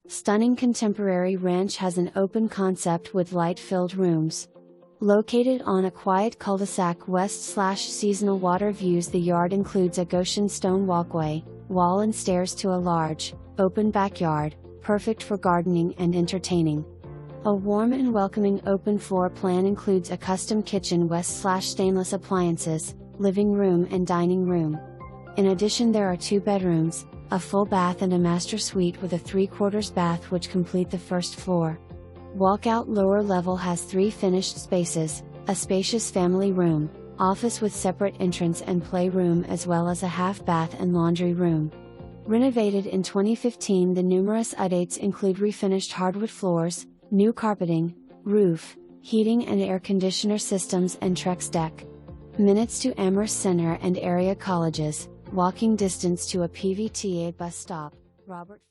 Stunning contemporary ranch has an open concept with light-filled rooms. Located on a quiet cul-de-sac west/seasonal water views. The yard includes a goshen stone walkway, wall and stairs to a large, open backyard, perfect for gardening and entertaining. A warm and welcoming open floor plan includes a custom kitchen west/stainless appliances, living room and dining room. In addition, there are 2 bedrooms, a full bath and a master suite with a 3/4 bath which complete the first floor. Walkout lower level has 3 finished spaces, a spacious family room, office with separate entrance and playroom, as well as a half bath and laundry room. Renovated in 2015, the numerous uddates include refinished hardwood floors, new carpeting, roof, heating and air conditioner systems and trex deck. Minutes to Amherst Center and area colleges, walking distance to a PVTA bus stop. Robert